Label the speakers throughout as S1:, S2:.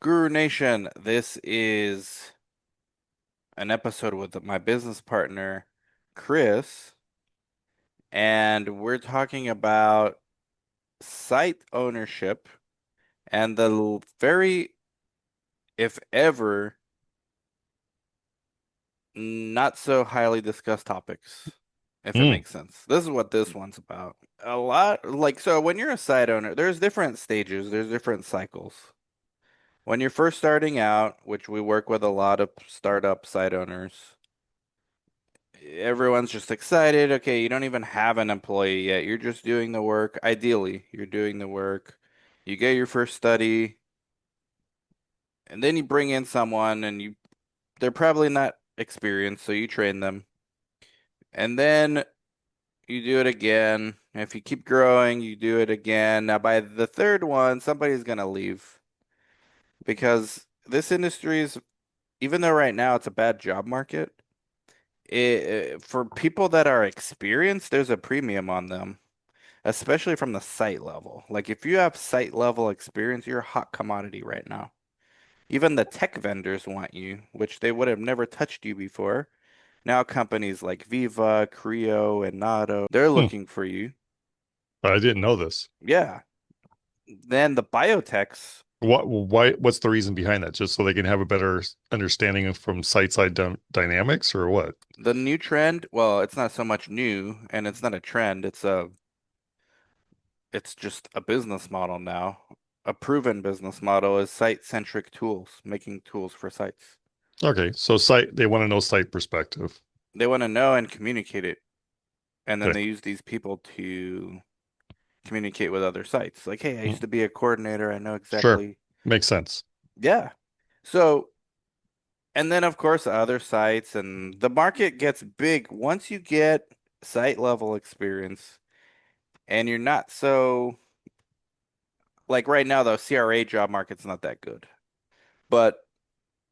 S1: Guru Nation, this is an episode with my business partner, Chris, and we're talking about site ownership and the very, if ever, not so highly discussed topics, if it
S2: Mm,
S1: makes sense. This is what this one's about. A lot, so when you're a site owner, there's different stages, there's different cycles. When you're first starting out, which we work with a lot of startup site owners, everyone's just excited. Okay, you don't even have an employee yet. You're just doing the work. Ideally, you're doing the work. You get your first study, and then you bring in someone and they're probably not experienced, so you train them. And then you do it again. If you keep growing, you do it again. Now by the third one, somebody's gonna leave because this industry is, even though right now it's a bad job market, for people that are experienced, there's a premium on them, especially from the site level. Like if you have site level experience, you're a hot commodity right now. Even the tech vendors want you, which they would have never touched you before. Now companies like Viva, Creo, and Nado, they're
S2: hmm.
S1: looking for you.
S2: I didn't know this.
S1: Yeah. Then the biotechs,
S2: What's the reason behind that? Just so they can have a better understanding of from site-side dynamics or what?
S1: the new trend, well, it's not so much new and it's not a trend, it's just a business model now. A proven business model is site-centric tools, making tools for sites.
S2: Okay, so they want to know site perspective.
S1: They want to know and communicate it, and then
S2: Okay.
S1: they use these people to communicate with other sites. Like, hey, I used
S2: Mm,
S1: to be a coordinator. I know
S2: sure.
S1: exactly.
S2: Makes sense.
S1: Yeah. So, and then of course, other sites, and the market gets big once you get site level experience, and you're not so, like right now, the CRA job market's not that good. But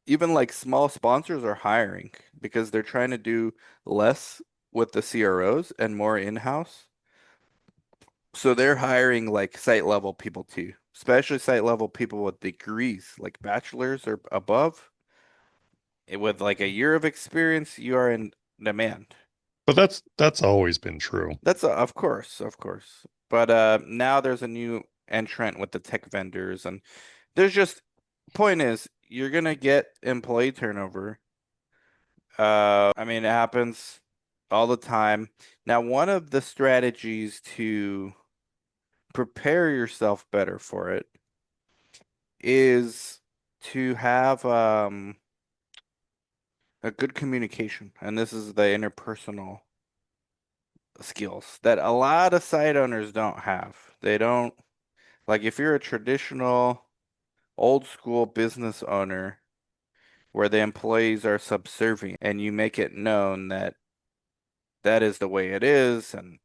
S1: even like small sponsors are hiring because they're trying to do less with the CROs and more in-house. So they're hiring like site level people too, especially site level people with degrees, like bachelor's or above. With like a year of experience, you are in demand.
S2: But that's always been true.
S1: That's of course, of course. But now there's a new entrant with the tech vendors, and there's just point is you're gonna get employee turnover. I mean, it happens all the time. Now, one of the strategies to prepare yourself better for it is to have a good communication, and this is the interpersonal skills that a lot of site owners don't have. They don't, like if you're a traditional old school business owner where the employees are subservient and you make it known that that is the way it is and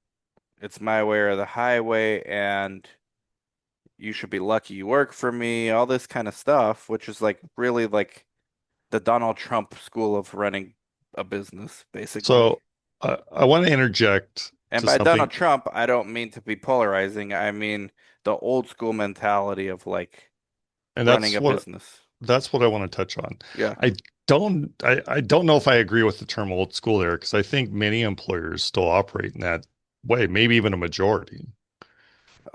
S1: it's my way or the highway and you should be lucky you work for me, all this kind of stuff, which is like really like the Donald Trump school of running a business, basically.
S2: So I want to interject
S1: And
S2: to
S1: by
S2: something,
S1: Donald Trump, I don't mean to be polarizing. I mean the old school mentality of like
S2: and
S1: running a business.
S2: that's what I want to touch on.
S1: Yeah.
S2: I don't know if I agree with the term old school there because I think many employers still operate in that way, maybe even a majority.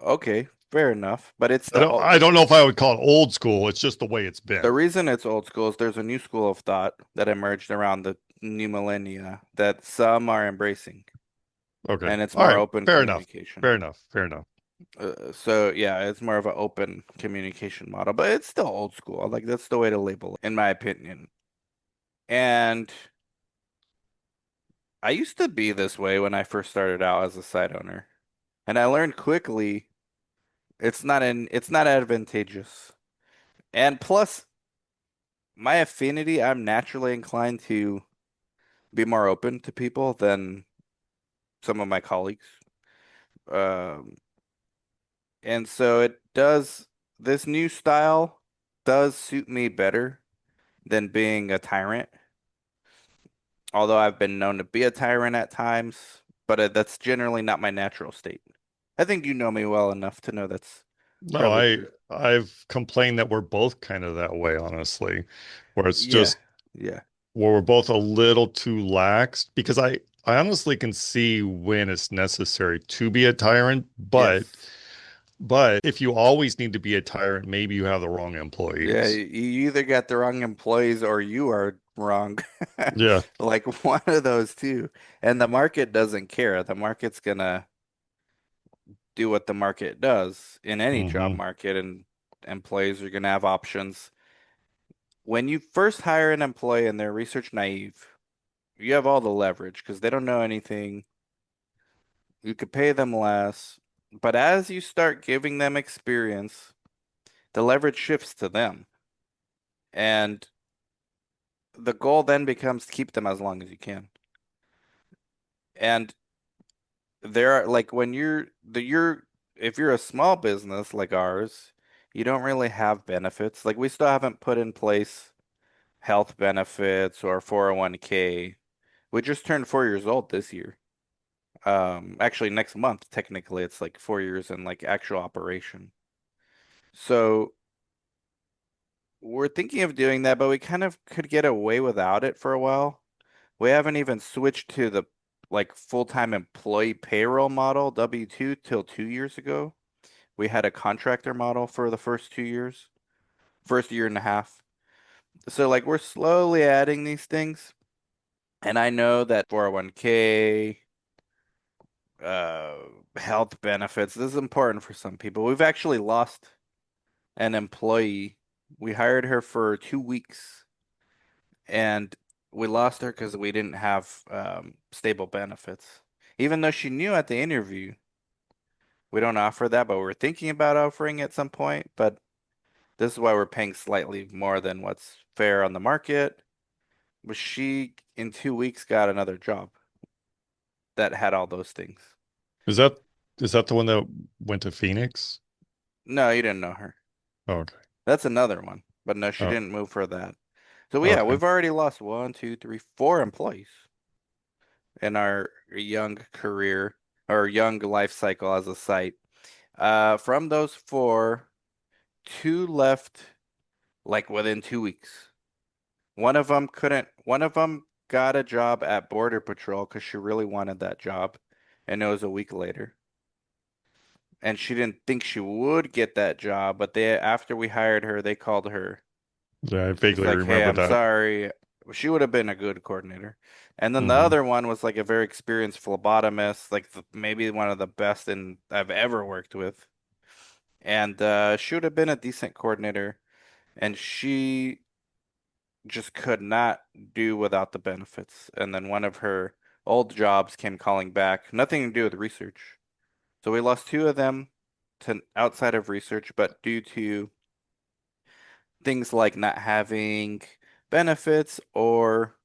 S1: Okay, fair enough. But it's
S2: I don't know if I would call it old school. It's just the way it's
S1: the
S2: been.
S1: reason it's old school is there's a new school of thought that emerged around the new millennia that some are embracing,
S2: Okay.
S1: and it's
S2: All
S1: more
S2: right.
S1: open
S2: Fair enough.
S1: communication.
S2: Fair enough. Fair enough.
S1: So yeah, it's more of an open communication model, but it's still old school. Like that's the way to label it, in my opinion. And I used to be this way when I first started out as a site owner, and I learned quickly it's not advantageous. And plus, my affinity, I'm naturally inclined to be more open to people than some of my colleagues. Um, and so this new style does suit me better than being a tyrant. Although I've been known to be a tyrant at times, but that's generally not my natural state. I think you know me well enough to know that's
S2: No,
S1: Probably true.
S2: I've complained that we're both kind of that way, honestly, where it's
S1: Yeah.
S2: just
S1: Yeah.
S2: where we're both a little too lax because I honestly can see when it's necessary to be a tyrant,
S1: Yes.
S2: but if you always need to be a tyrant, maybe you have the wrong
S1: Yeah,
S2: employees.
S1: you either got the wrong employees or you are wrong.
S2: Yeah.
S1: Like one of those two. And the market doesn't care. The market's gonna do what the market does in any job
S2: Hmm.
S1: market, and employees are gonna have options. When you first hire an employee and they're research naive, you have all the leverage because they don't know anything. You could pay them less. But as you start giving them experience, the leverage shifts to them. And the goal then becomes to keep them as long as you can. And there are like when you're if you're a small business like ours, you don't really have benefits. Like we still haven't put in place health benefits or 401k. We just turned 4 years old this year. Actually next month, technically, it's like 4 years in like actual operation. So we're thinking of doing that, but we kind of could get away without it for a while. We haven't even switched to the like full-time employee payroll model, W-2, till 2 years ago. We had a contractor model for the first 2 years, first year and a half. So like we're slowly adding these things. And I know that 401k, uh, health benefits, this is important for some people. We've actually lost an employee. We hired her for 2 weeks and we lost her because we didn't have stable benefits. Even though she knew at the interview, we don't offer that, but we're thinking about offering at some point. But this is why we're paying slightly more than what's fair on the market. But she, in 2 weeks, got another job that had all those things.
S2: Is that is that the one that went to Phoenix?
S1: No, you didn't know her.
S2: Okay.
S1: That's another one. But no, she
S2: Oh,
S1: didn't move for that. So yeah,
S2: okay.
S1: we've already lost one, two, three, four employees in our young career or young life cycle as a site. From those four, two left like within 2 weeks. One of them got a job at Border Patrol because she really wanted that job, and it was a week later. And she didn't think she would get that job, but after we hired her, they called her.
S2: Yeah, I
S1: She's
S2: vaguely
S1: like, "Hey,
S2: remember
S1: I'm
S2: that.
S1: sorry." She would have been a good coordinator. And then the
S2: Hmm.
S1: other one was like a very experienced phlebotomist, like maybe one of the best I've ever worked with. And she would have been a decent coordinator, and she just could not do without the benefits. And then one of her old jobs came calling back, nothing to do with research. So we lost two of them to outside of research, but due to things like not having benefits or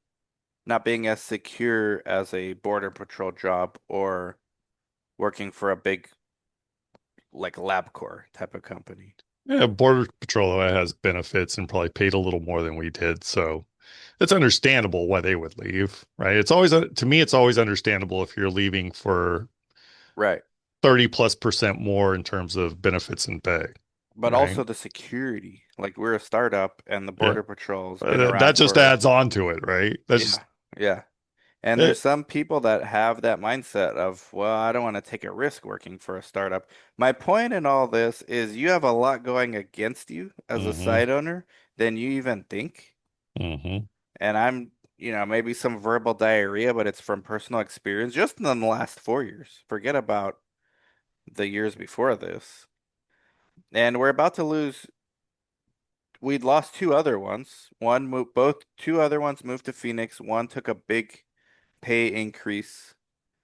S1: not being as secure as a border patrol job or working for a big like LabCorp type of company.
S2: Yeah, Border Patrol has benefits and probably paid a little more than we did, so it's understandable why they would leave, right? It's always to me, it's always understandable if you're leaving for
S1: Right.
S2: 30+% more in terms of benefits and pay,
S1: But
S2: right?
S1: also the security. Like we're a startup and the
S2: Yeah.
S1: border patrol's been
S2: That
S1: around
S2: just
S1: for,
S2: adds on to it, right? That's just
S1: yeah, yeah. And there's
S2: it.
S1: some people that have that mindset of, well, I don't want to take a risk working for a startup. My point in all this is you have a lot going against you as a
S2: Hmm.
S1: site owner than you even think.
S2: Hmm.
S1: And maybe some verbal diarrhea, but it's from personal experience just in the last 4 years. Forget about the years before this. And we're about to lose, we'd lost two other ones. Two other ones moved to Phoenix. One took a big pay increase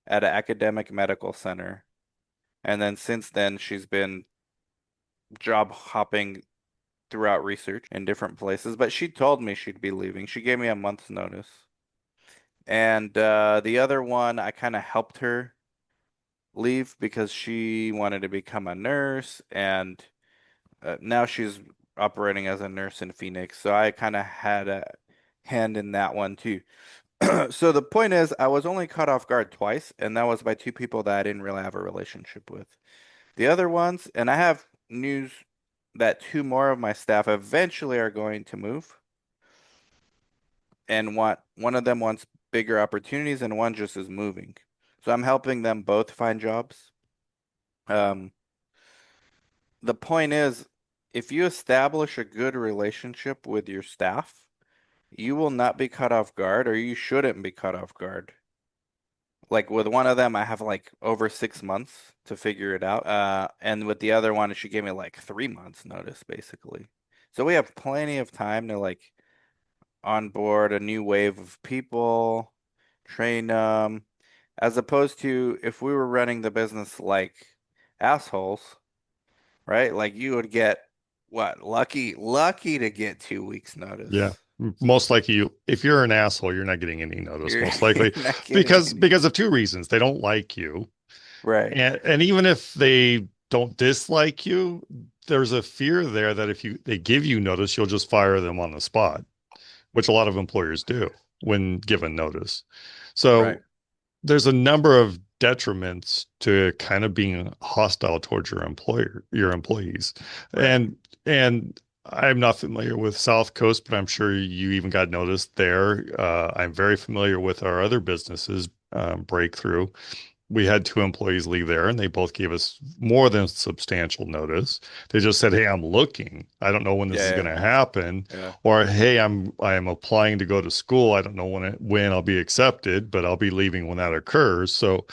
S1: at an academic medical center. And then since then, she's been job hopping throughout research in different places. But she told me she'd be leaving. She gave me a month's notice. And the other one, I kind of helped her leave because she wanted to become a nurse. And now she's operating as a nurse in Phoenix. So I kind of had a hand in that one too. So the point is, I was only caught off guard twice, and that was by two people that I didn't really have a relationship with. The other ones, and I have news that two more of my staff eventually are going to move and one of them wants bigger opportunities and one just is moving. So I'm helping them both find jobs. Um, the point is, if you establish a good relationship with your staff, you will not be caught off guard, or you shouldn't be caught off guard. Like with one of them, I have like over 6 months to figure it out. And with the other one, she gave me like 3 months notice, basically. So we have plenty of time to like onboard a new wave of people, train them, as opposed to if we were running the business like assholes, right? Like you would get what, lucky to get 2 weeks
S2: Yeah.
S1: notice.
S2: Most likely if you're an asshole, you're not getting any notice,
S1: You're,
S2: most
S1: you're
S2: likely
S1: not getting
S2: because
S1: any.
S2: of two reasons. They don't like you.
S1: Right,
S2: And even if they don't dislike you, there's a fear there that if they give you notice, you'll just fire them on the spot, which a lot of employers do when given notice.
S1: right,
S2: So there's a number of detriments to kind of being hostile towards your employees.
S1: right.
S2: And I'm not familiar with South Coast, but I'm sure you even got noticed there. I'm very familiar with our other businesses, Breakthrough. We had two employees leave there and they both gave us more than substantial notice. They just said, "Hey, I'm looking. I don't know when this is going
S1: Yeah,
S2: to happen."
S1: yeah,
S2: Or, "Hey, I am applying to go to school. I don't know when I'll be accepted, but I'll be leaving when that occurs." So,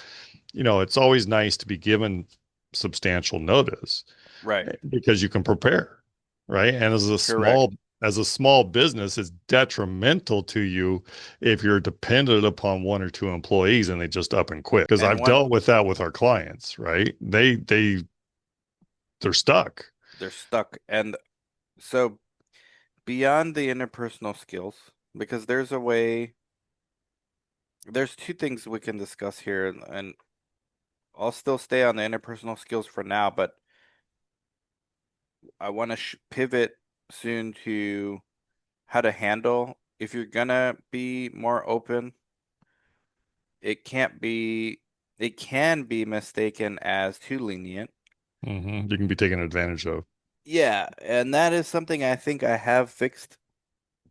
S2: it's always nice to be given substantial notice
S1: right.
S2: because you can prepare, right? And
S1: Correct.
S2: as a small business, it's detrimental to you if you're dependent upon one or two employees and they just up and quit. Because
S1: And
S2: I've
S1: one,
S2: dealt with that with our clients, right? They're stuck.
S1: they're stuck. And so beyond the interpersonal skills, because there's two things we can discuss here, and I'll still stay on the interpersonal skills for now, but I want to pivot soon to how to handle if you're gonna be more open. It can't be, it can be mistaken as too lenient.
S2: You can be taken advantage of.
S1: Yeah, and that is something I think I have fixed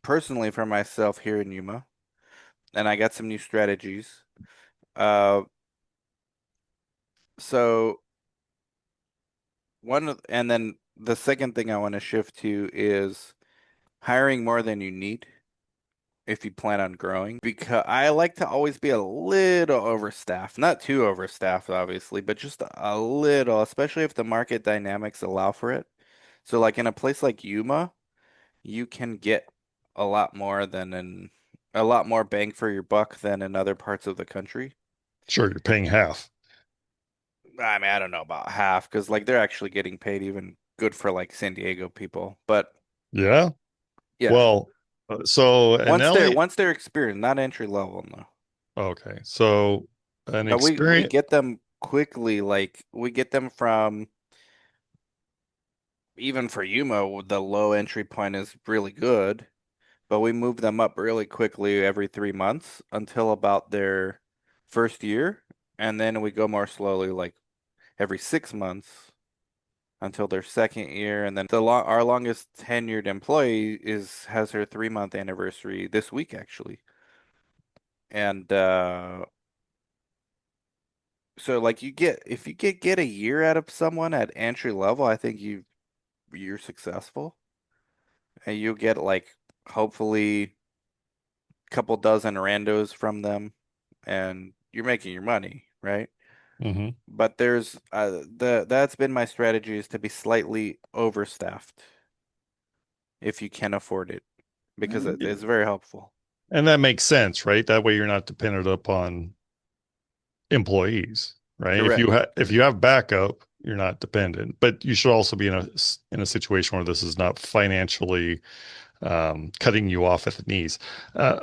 S1: personally for myself here in Yuma, and I got some new strategies. Uh, so and then the second thing I want to shift to is hiring more than you need if you plan on growing, because I like to always be a little overstaffed, not too overstaffed, obviously, but just a little, especially if the market dynamics allow for it. So, like in a place like Yuma, you can get a lot more a lot more bang for your buck than in other parts of the country.
S2: Sure, you're paying half.
S1: I mean, I don't know about half because like they're actually getting paid even good for like San Diego people, but
S2: Yeah.
S1: yeah,
S2: Well, so an LA,
S1: once they're experienced, not entry level, no.
S2: okay. So an
S1: But we
S2: experience,
S1: get them quickly, like we get them from even for Yuma, the low entry point is really good, but we move them up really quickly every 3 months until about their first year, and then we go more slowly, like every 6 months until their second year, and then our longest tenured employee is has her 3 month anniversary this week actually. And so like you get if you get a year out of someone at entry level, I think you're successful. And you'll get like hopefully a couple dozen randos from them and you're making your money, right?
S2: Mhm.
S1: But there's that's been my strategy is to be slightly overstaffed if you can afford it because it's very helpful.
S2: And that makes sense, right? That way you're not dependent upon employees, right?
S1: Correct.
S2: If you have backup, you're not dependent. But you should also be in a situation where this is not financially cutting you off at the knees. Uh,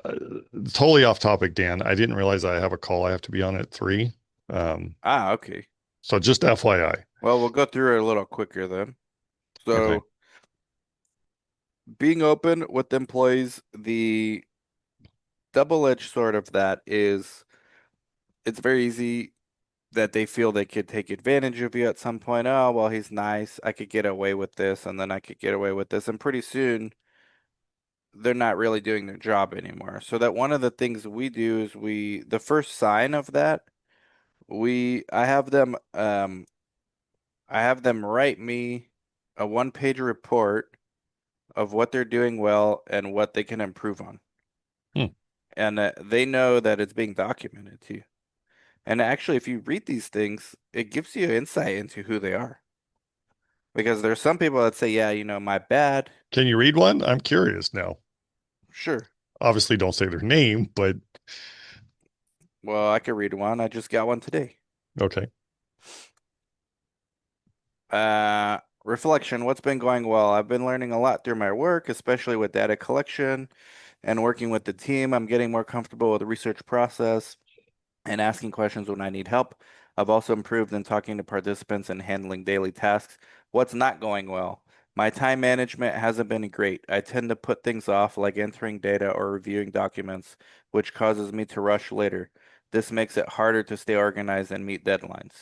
S2: totally off topic, Dan. I didn't realize I have a call I have to be on at 3. Um,
S1: Ah, okay.
S2: so just FYI.
S1: Well, we'll go through it a little quicker then.
S2: Okay.
S1: So, being open with employees, the double-edged sword of that is it's very easy. that they feel they could take advantage of you at some point. Oh, well, he's nice. I could get away with this, and then I could get away with this. And pretty soon, they're not really doing their job anymore. So that one of the things we do is the first sign of that, I have them write me a one-page report of what they're doing well and what they can improve on.
S2: Hmm.
S1: And they know that it's being documented too. And actually, if you read these things, it gives you insight into who they are. Because there's some people that say, yeah, my bad.
S2: Can you read one? I'm curious now.
S1: Sure.
S2: Obviously, don't say their name, but
S1: Well, I could read one. I just got one today.
S2: okay.
S1: Reflection, what's been going well? I've been learning a lot through my work, especially with data collection and working with the team. I'm getting more comfortable with the research process and asking questions when I need help. I've also improved in talking to participants and handling daily tasks. What's not going well? My time management hasn't been great. I tend to put things off, like entering data or reviewing documents, which causes me to rush later. This makes it harder to stay organized and meet deadlines.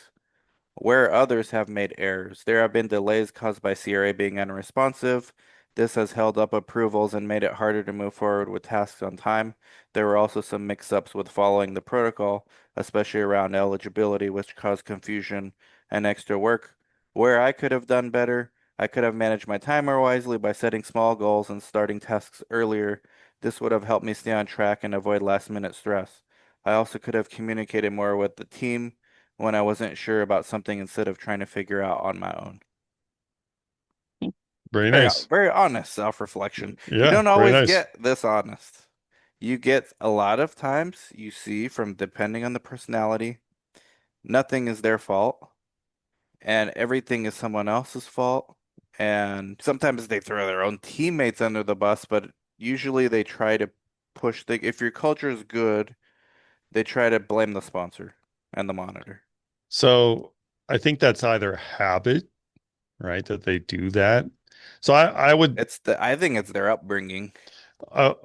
S1: Where others have made errors, there have been delays caused by CRA being unresponsive. This has held up approvals and made it harder to move forward with tasks on time. There were also some mix-ups with following the protocol, especially around eligibility, which caused confusion and extra work. Where I could have done better, I could have managed my time more wisely by setting small goals and starting tasks earlier. This would have helped me stay on track and avoid last-minute stress. I also could have communicated more with the team when I wasn't sure about something instead of trying to figure out on my own.
S2: Very
S1: Very,
S2: nice.
S1: very honest self-reflection. You
S2: Yeah,
S1: don't
S2: very
S1: always
S2: nice.
S1: get this honest. You get a lot of times you see from depending on the personality, nothing is their fault and everything is someone else's fault. And sometimes they throw their own teammates under the bus, but usually they try to if your culture is good, they try to blame the sponsor and the monitor.
S2: So I think that's either habit, right, that they do that. So I would
S1: I think it's their upbringing.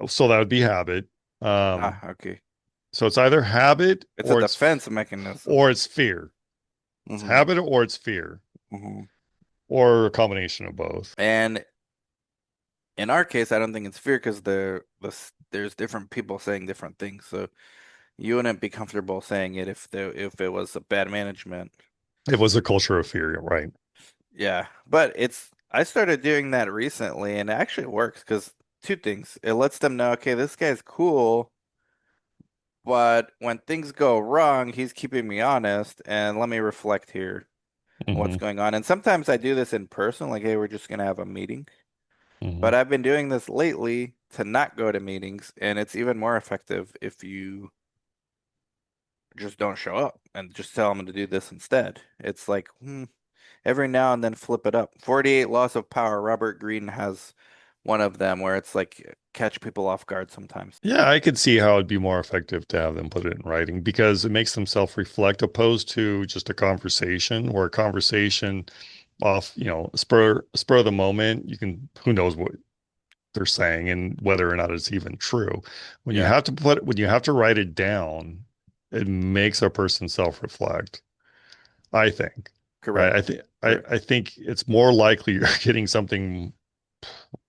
S2: so that would be habit.
S1: Ah,
S2: Um,
S1: okay.
S2: so it's either habit
S1: It's a defense mechanism.
S2: or it's fear. It's
S1: Hmm.
S2: habit or it's fear,
S1: Hmm.
S2: or a combination of both.
S1: And in our case, I don't think it's fear because there's different people saying different things. So you wouldn't be comfortable saying it if it was a bad management.
S2: It was a culture of fear, right?
S1: Yeah, but I started doing that recently, and it actually works because two things. It lets them know, okay, this guy's cool, but when things go wrong, he's keeping me honest, and let me reflect here what's
S2: Hmm.
S1: going on. And sometimes I do this in person, like, hey, we're just gonna have a meeting.
S2: Hmm.
S1: But I've been doing this lately to not go to meetings, and it's even more effective if you just don't show up and just tell them to do this instead. It's like, every now and then flip it up. 48 Laws of Power, Robert Greene has one of them where it's like catch people off guard sometimes.
S2: Yeah, I could see how it'd be more effective to have them put it in writing because it makes them self-reflect opposed to just a conversation where a conversation off, spur of the moment, you can who knows what they're saying and whether or not it's even true.
S1: Yeah,
S2: When you have to write it down, it makes a person self-reflect, I think. Right?
S1: correct. Correct.
S2: I think it's more likely you're getting something,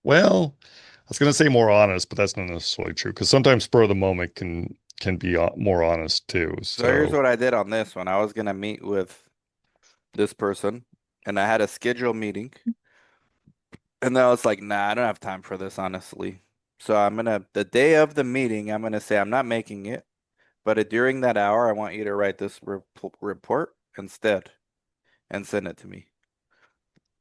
S2: well, I was going to say more honest, but that's not necessarily true because sometimes spur of the moment can be more honest too.
S1: So here's
S2: So,
S1: what I did on this one. I was gonna meet with this person, and I had a scheduled meeting. And then I was like, nah, I don't have time for this, honestly. So the day of the meeting, I'm gonna say I'm not making it, but during that hour, I want you to write this report instead and send it to me.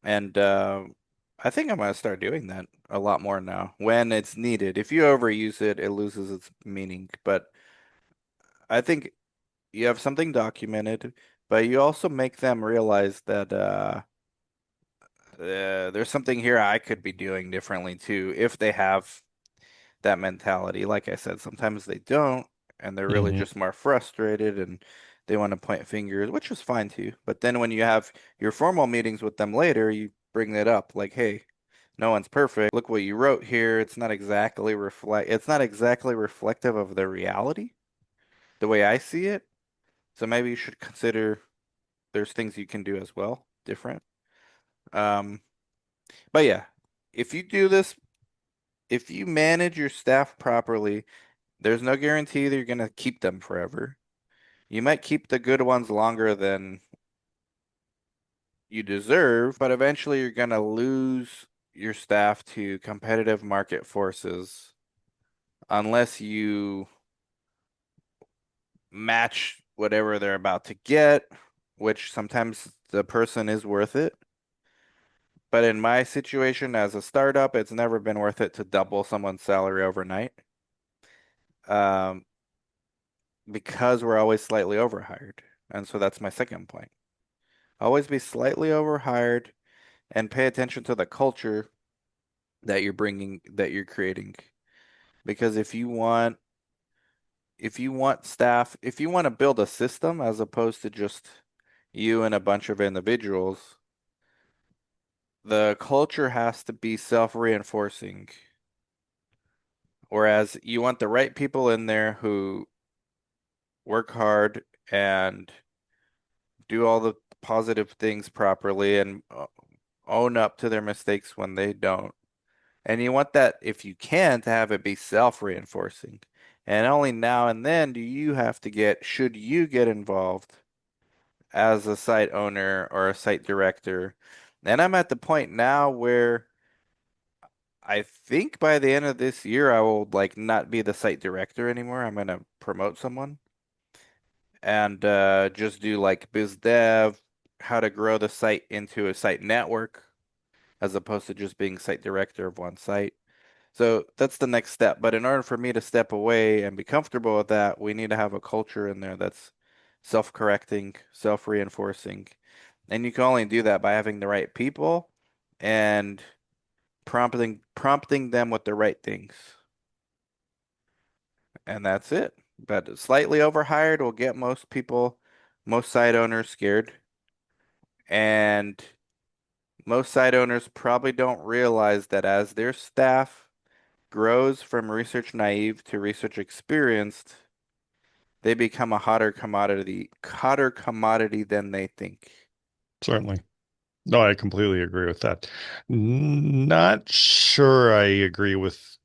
S1: And I think I'm gonna start doing that a lot more now when it's needed. If you overuse it, it loses its meaning. But I think you have something documented, but you also make them realize that there's something here I could be doing differently too if they have that mentality. Like I said, sometimes they don't, and they're really
S2: mhm.
S1: just more frustrated and they want to point fingers, which is fine too. But then when you have your formal meetings with them later, you bring that up like, hey, no one's perfect. Look what you wrote here. It's not exactly reflective of the reality, the way I see it. So maybe you should consider there's things you can do as well, different. Um, but yeah, if you do this, if you manage your staff properly, there's no guarantee that you're gonna keep them forever. You might keep the good ones longer than you deserve, but eventually you're gonna lose your staff to competitive market forces unless you match whatever they're about to get, which sometimes the person is worth it. But in my situation as a startup, it's never been worth it to double someone's salary overnight. Um, because we're always slightly overhired. And so that's my second point. Always be slightly overhired and pay attention to the culture that you're bringing, that you're creating. Because if you want staff, if you want to build a system as opposed to just you and a bunch of individuals, the culture has to be self-reinforcing. Whereas you want the right people in there who work hard and do all the positive things properly and own up to their mistakes when they don't. And you want that, if you can, to have it be self-reinforcing. And only now and then should you get involved as a site owner or a site director. And I'm at the point now where I think by the end of this year, I will like not be the site director anymore. I'm gonna promote someone and just do like biz dev, how to grow the site into a site network, as opposed to just being site director of one site. So that's the next step. But in order for me to step away and be comfortable with that, we need to have a culture in there that's self-correcting, self-reinforcing. And you can only do that by having the right people and prompting them with the right things. And that's it. But slightly overhired will get most site owners scared. And most site owners probably don't realize that as their staff grows from research naive to research experienced, they become a hotter commodity than they think.
S2: Certainly. No, I completely agree with that. Not sure I agree with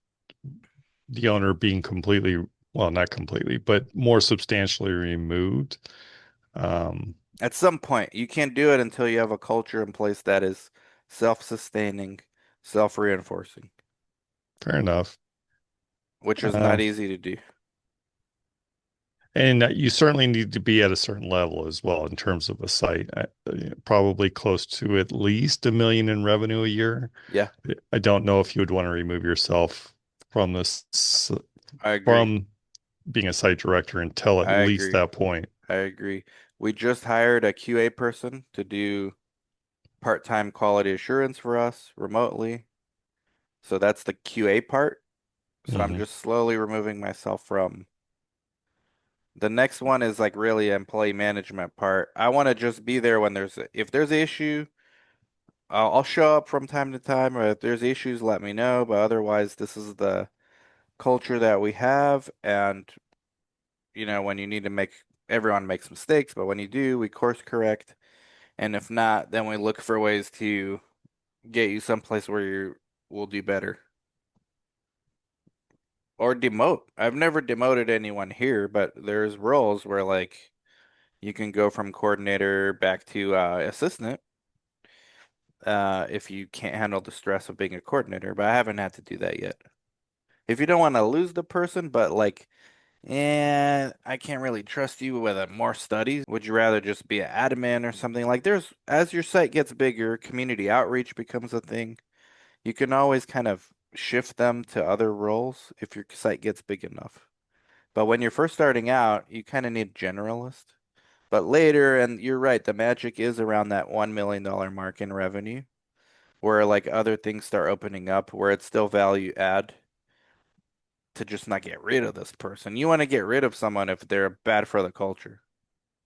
S2: the owner being completely, well, not completely, but more substantially removed. Um,
S1: At some point, you can't do it until you have a culture in place that is self-sustaining, self-reinforcing,
S2: Fair enough.
S1: which is
S2: Uh,
S1: not easy to do.
S2: and you certainly need to be at a certain level as well in terms of a site. Probably close to at least 1 million in revenue a year.
S1: Yeah,
S2: I don't know if you would want to remove yourself from this,
S1: I agree.
S2: from being a site director until at
S1: I
S2: least
S1: agree.
S2: that point.
S1: I agree. We just hired a QA person to do part-time quality assurance for us remotely. So that's the QA part. So I'm
S2: Hmm.
S1: just slowly removing myself from the next one is like really employee management part. I want to just be there when if there's an issue, I'll show up from time to time, or if there's issues, let me know. But otherwise, this is the culture that we have. And, when you need to everyone makes mistakes, but when you do, we course correct. And if not, then we look for ways to get you someplace where you will do better. Or demote. I've never demoted anyone here, but there's roles where like you can go from coordinator back to assistant if you can't handle the stress of being a coordinator, but I haven't had to do that yet. If you don't want to lose the person, but like, I can't really trust you with more studies. Would you rather just be an admin or something? Like as your site gets bigger, community outreach becomes a thing. You can always kind of shift them to other roles if your site gets big enough. But when you're first starting out, you kind of need generalist. But later, and you're right, the magic is around that $1 million mark in revenue, where like other things start opening up, where it's still value add to just not get rid of this person. You want to get rid of someone if they're bad for the culture.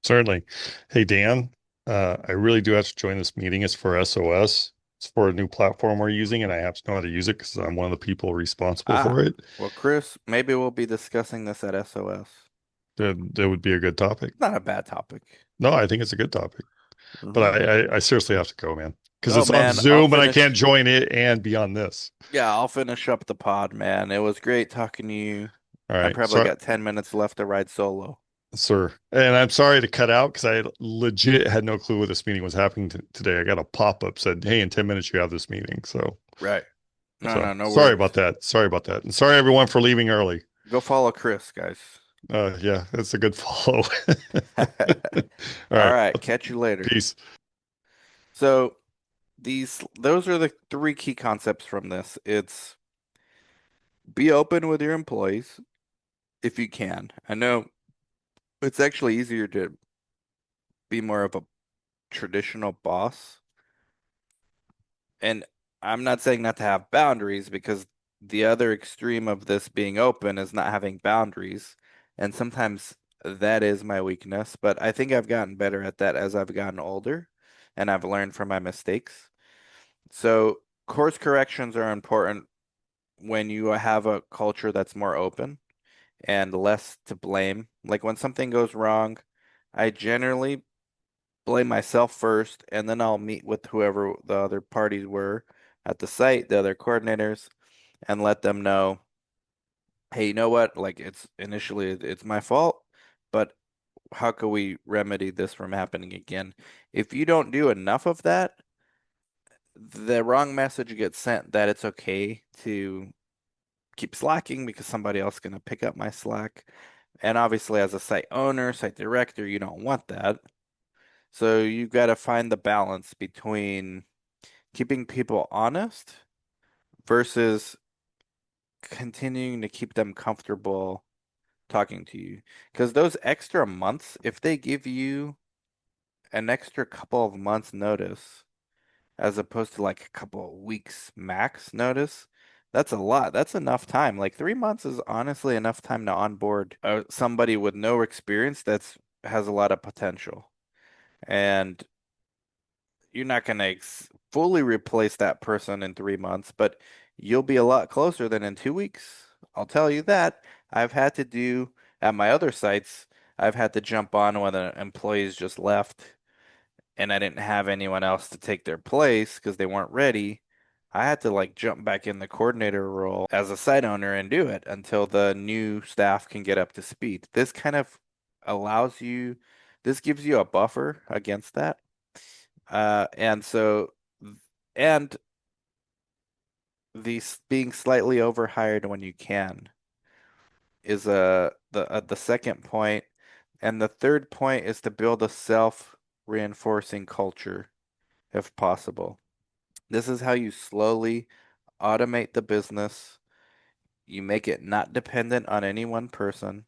S2: Certainly. Hey, Dan, I really do have to join this meeting. It's for SOS. It's for a new platform we're using, and I have to know how to use it because I'm one of the people responsible
S1: Ah,
S2: for it.
S1: well, Chris, maybe we'll be discussing this at SOS.
S2: That would be a good topic.
S1: Not a bad topic.
S2: No, I think it's a good topic. But
S1: Hmm.
S2: I seriously have to go, man, because
S1: Oh
S2: it's on
S1: man, I'll
S2: Zoom and I can't
S1: finish.
S2: join it and be on this.
S1: Yeah, I'll finish up the pod, man. It was great talking to you.
S2: All
S1: I
S2: right.
S1: probably
S2: Sorry,
S1: got 10 minutes left to ride solo.
S2: sir. And I'm sorry to cut out because I legit had no clue what this meeting was happening today. I got a pop-up said, "Hey, in 10 minutes you have this meeting."
S1: Right. No,
S2: So
S1: no, no
S2: sorry about
S1: worries.
S2: that. Sorry about that. And sorry everyone for leaving early.
S1: Go follow Chris, guys.
S2: Yeah, that's a good follow. All
S1: All
S2: right.
S1: right, catch you later.
S2: Peace.
S1: So those are the three key concepts from this. It's be open with your employees if you can. I know it's actually easier to be more of a traditional boss. And I'm not saying not to have boundaries because the other extreme of this being open is not having boundaries. And sometimes that is my weakness, but I think I've gotten better at that as I've gotten older and I've learned from my mistakes. So course corrections are important when you have a culture that's more open and less to blame. Like when something goes wrong, I generally blame myself first, and then I'll meet with whoever the other parties were at the site, the other coordinators, and let them know, hey, you know what? Like it's my fault, but how can we remedy this from happening again? If you don't do enough of that, the wrong message gets sent that it's okay to keep slacking because somebody else is going to pick up my slack. And obviously, as a site owner, site director, you don't want that. So you've got to find the balance between keeping people honest versus continuing to keep them comfortable talking to you. Because those extra months, if they give you an extra couple of months notice, as opposed to like a couple of weeks max notice, that's a lot. That's enough time. Like 3 months is honestly enough time to onboard somebody with no experience that's has a lot of potential. And you're not going to fully replace that person in 3 months, but you'll be a lot closer than in 2 weeks. I'll tell you that. I've had to do at my other sites, I've had to jump on when the employees just left and I didn't have anyone else to take their place because they weren't ready. I had to like jump back in the coordinator role as a site owner and do it until the new staff can get up to speed. This kind of allows you, this gives you a buffer against that. And so, and being slightly overhired when you can is the second point, and the third point is to build a self-reinforcing culture if possible. This is how you slowly automate the business. You make it not dependent on any one person,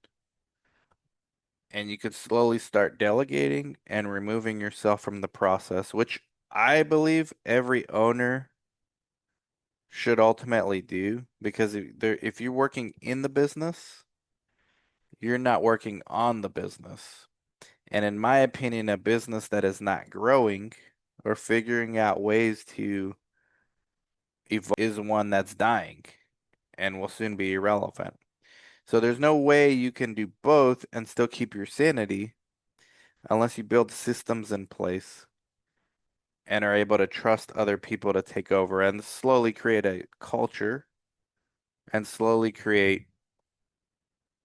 S1: and you could slowly start delegating and removing yourself from the process, which I believe every owner should ultimately do because if you're working in the business, you're not working on the business. And in my opinion, a business that is not growing or figuring out ways to evolve is one that's dying and will soon be irrelevant. So there's no way you can do both and still keep your sanity unless you build systems in place and are able to trust other people to take over and slowly create a culture and slowly create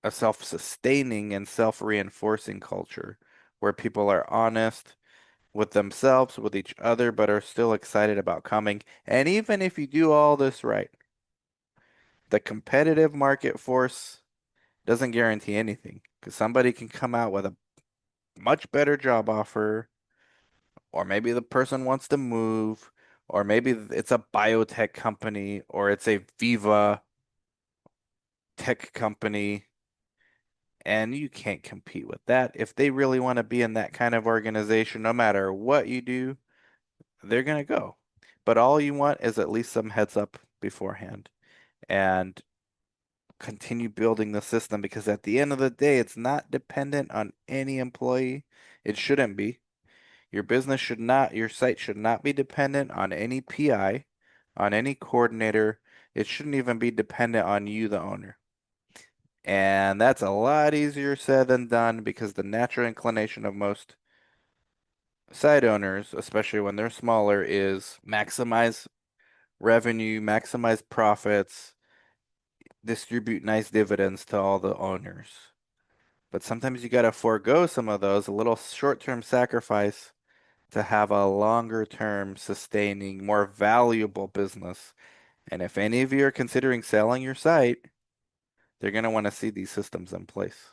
S1: a self-sustaining and self-reinforcing culture where people are honest with themselves, with each other, but are still excited about coming. And even if you do all this right, the competitive market force doesn't guarantee anything because somebody can come out with a much better job offer, or maybe the person wants to move, or maybe it's a biotech company, or it's a Viva tech company and you can't compete with that. If they really want to be in that kind of organization, no matter what you do, they're going to go. But all you want is at least some heads up beforehand and continue building the system because at the end of the day, it's not dependent on any employee. It shouldn't be. Your business should not, your site should not be dependent on any PI, on any coordinator. It shouldn't even be dependent on you, the owner. And that's a lot easier said than done because the natural inclination of most side owners, especially when they're smaller, is maximize revenue, maximize profits, distribute nice dividends to all the owners. But sometimes you got to forego some of those, a little short-term sacrifice to have a longer-term sustaining, more valuable business. And if any of you are considering selling your site, they're going to want to see these systems in place.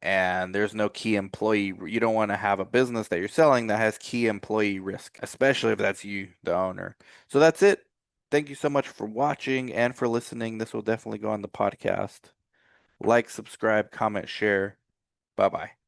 S1: And there's no key employee. You don't want to have a business that you're selling that has key employee risk, especially if that's you, the owner. So that's it. Thank you so much for watching and for listening. This will definitely go on the podcast. Like, subscribe, comment, share. Bye bye.